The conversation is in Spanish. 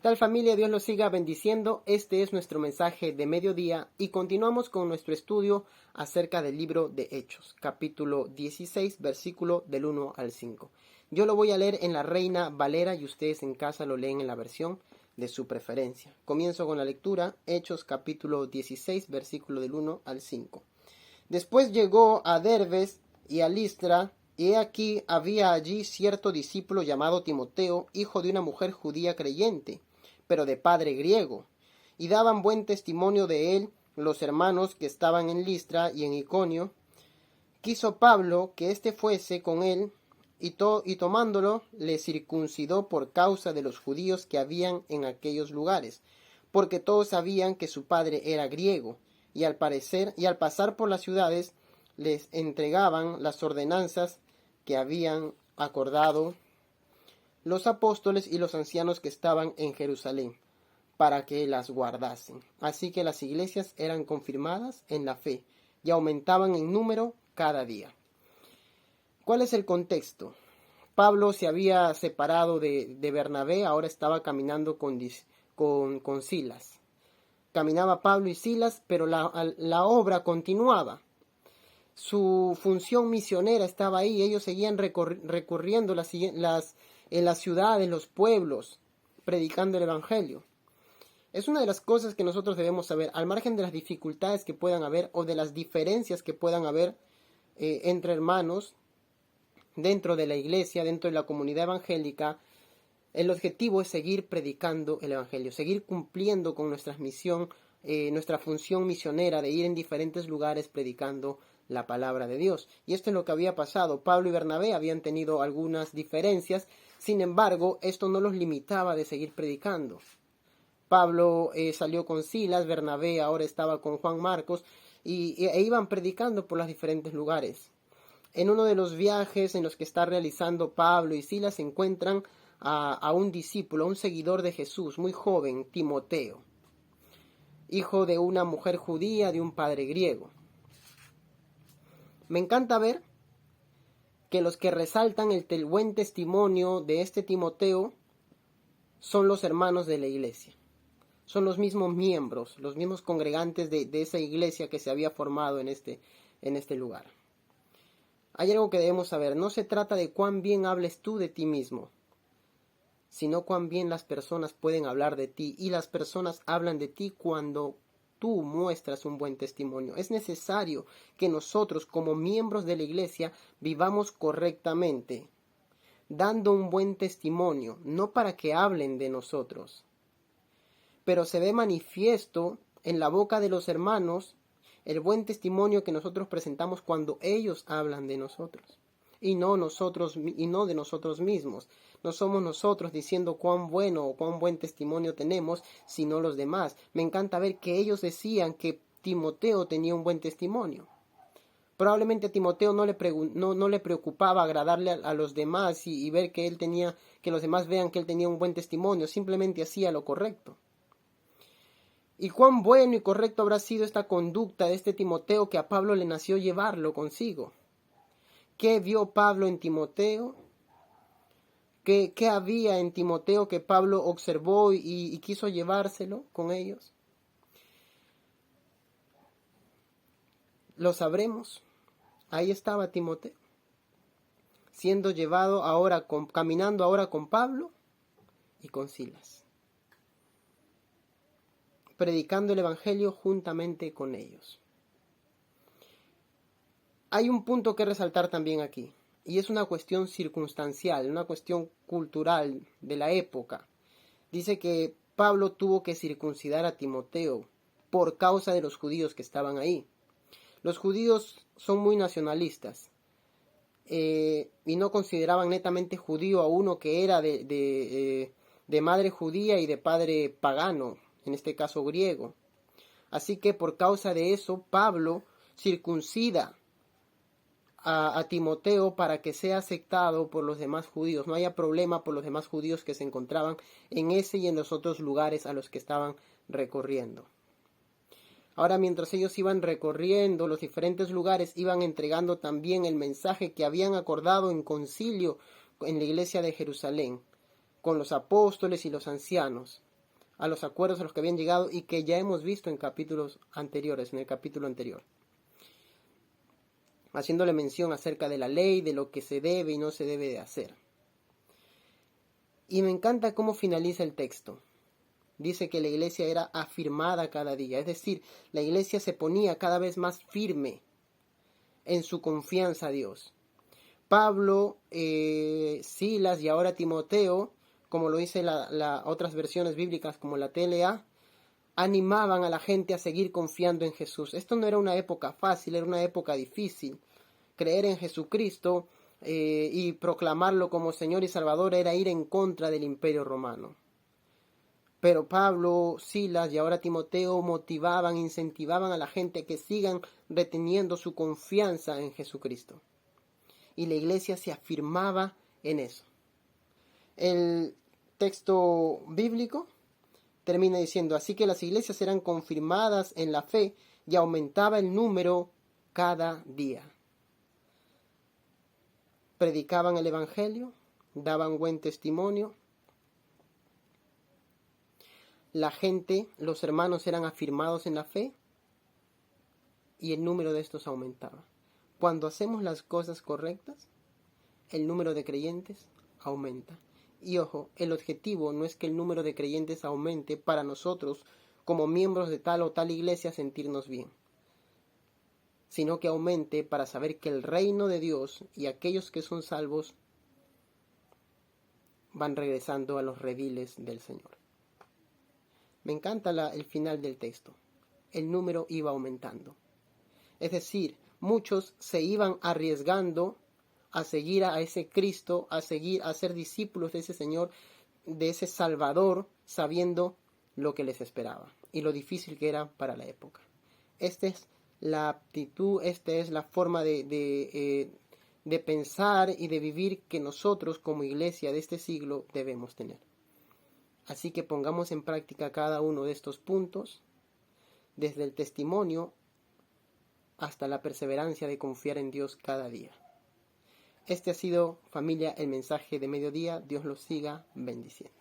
¿Qué tal, familia? Dios los siga bendiciendo. Este es nuestro mensaje de mediodía y continuamos con nuestro estudio acerca del libro de Hechos, capítulo 16, versículo del 1 al 5. Yo lo voy a leer en la Reina Valera y ustedes en casa lo leen en la versión de su preferencia. Comienzo con la lectura, Hechos capítulo 16, versículo del 1 al 5. Después llegó a Derbes y a Listra, y he aquí había allí cierto discípulo llamado Timoteo, hijo de una mujer judía creyente, pero de padre griego, y daban buen testimonio de él los hermanos que estaban en Listra y en Iconio. Quiso Pablo que éste fuese con él, y tomándolo le circuncidó por causa de los judíos que habían en aquellos lugares, porque todos sabían que su padre era griego, y al pasar por las ciudades les entregaban las ordenanzas que habían acordado los apóstoles y los ancianos que estaban en Jerusalén, para que las guardasen. Así que las iglesias eran confirmadas en la fe y aumentaban en número cada día. ¿Cuál es el contexto? Pablo se había separado de Bernabé, ahora estaba caminando con Silas. Caminaba Pablo y Silas, pero la obra continuaba. Su función misionera estaba ahí. Ellos seguían recorriendo en las ciudades, los pueblos, predicando el evangelio. Es una de las cosas que nosotros debemos saber, al margen de las dificultades que puedan haber o de las diferencias que puedan haber entre hermanos dentro de la iglesia, dentro de la comunidad evangélica. El objetivo es seguir predicando el evangelio, seguir cumpliendo con nuestra misión, nuestra función misionera de ir en diferentes lugares predicando la palabra de Dios. Y esto es lo que había pasado. Pablo y Bernabé habían tenido algunas diferencias, sin embargo, esto no los limitaba de seguir predicando. Pablo salió con Silas, Bernabé ahora estaba con Juan Marcos e iban predicando por los diferentes lugares. En uno de los viajes en los que está realizando Pablo y Silas se encuentran a un discípulo, a un seguidor de Jesús, muy joven, Timoteo, hijo de una mujer judía, de un padre griego. Me encanta ver que los que resaltan el buen testimonio de este Timoteo son los hermanos de la iglesia. Son los mismos miembros, los mismos congregantes de esa iglesia que se había formado en este lugar. Hay algo que debemos saber. No se trata de cuán bien hables tú de ti mismo, sino cuán bien las personas pueden hablar de ti. Y las personas hablan de ti cuando tú muestras un buen testimonio. Es necesario que nosotros, como miembros de la iglesia, vivamos correctamente, dando un buen testimonio, no para que hablen de nosotros, pero se ve manifiesto en la boca de los hermanos el buen testimonio que nosotros presentamos cuando ellos hablan de nosotros y no de nosotros mismos. No somos nosotros diciendo cuán bueno o cuán buen testimonio tenemos, sino los demás. Me encanta ver que ellos decían que Timoteo tenía un buen testimonio. Probablemente a Timoteo no le preocupaba agradarle a los demás y ver que los demás vean que él tenía un buen testimonio. Simplemente hacía lo correcto. Y cuán bueno y correcto habrá sido esta conducta de este Timoteo que a Pablo le nació llevarlo consigo. ¿Qué vio Pablo en Timoteo? ¿Qué había en Timoteo que Pablo observó y quiso llevárselo con ellos? Lo sabremos. Ahí estaba Timoteo, siendo llevado caminando ahora con Pablo y con Silas, predicando el evangelio juntamente con ellos. Hay un punto que resaltar también aquí, y es una cuestión circunstancial, una cuestión cultural de la época. Dice que Pablo tuvo que circuncidar a Timoteo por causa de los judíos que estaban ahí. Los judíos son muy nacionalistas y no consideraban netamente judío a uno que era de madre judía y de padre pagano, en este caso griego. Así que por causa de eso, Pablo circuncida a Timoteo para que sea aceptado por los demás judíos. No haya problema por los demás judíos que se encontraban en ese y en los otros lugares a los que estaban recorriendo. Ahora, mientras ellos iban recorriendo los diferentes lugares, iban entregando también el mensaje que habían acordado en concilio en la iglesia de Jerusalén, con los apóstoles y los ancianos. a los acuerdos a los que habían llegado y que ya hemos visto en capítulos anteriores, en el capítulo anterior, haciéndole mención acerca de la ley, de lo que se debe y no se debe de hacer. Y me encanta cómo finaliza el texto. Dice que la iglesia era afirmada cada día, es decir, la iglesia se ponía cada vez más firme en su confianza a Dios. Pablo, Silas y ahora Timoteo, como lo dice otras versiones bíblicas como la TLA, animaban a la gente a seguir confiando en Jesús. Esto no era una época fácil, era una época difícil. Creer en Jesucristo y proclamarlo como Señor y Salvador era ir en contra del Imperio Romano. Pero Pablo, Silas y ahora Timoteo motivaban, incentivaban a la gente a que sigan reteniendo su confianza en Jesucristo. Y la iglesia se afirmaba en eso. El texto bíblico termina diciendo: así que las iglesias eran confirmadas en la fe y aumentaba el número cada día. Predicaban el evangelio, daban buen testimonio. La gente, los hermanos eran afirmados en la fe y el número de estos aumentaba. Cuando hacemos las cosas correctas, el número de creyentes aumenta. Y ojo, el objetivo no es que el número de creyentes aumente para nosotros, como miembros de tal o tal iglesia, sentirnos bien, sino que aumente para saber que el reino de Dios y aquellos que son salvos van regresando a los rediles del Señor. Me encanta el final del texto. El número iba aumentando. Es decir, muchos se iban arriesgando a seguir a ese Cristo, a ser discípulos de ese Señor, de ese Salvador, sabiendo lo que les esperaba y lo difícil que era para la época. Esta es la aptitud, esta es la forma de pensar y de vivir que nosotros como iglesia de este siglo debemos tener. Así que pongamos en práctica cada uno de estos puntos, desde el testimonio hasta la perseverancia de confiar en Dios cada día. Este ha sido, familia, el mensaje de mediodía. Dios los siga bendiciendo.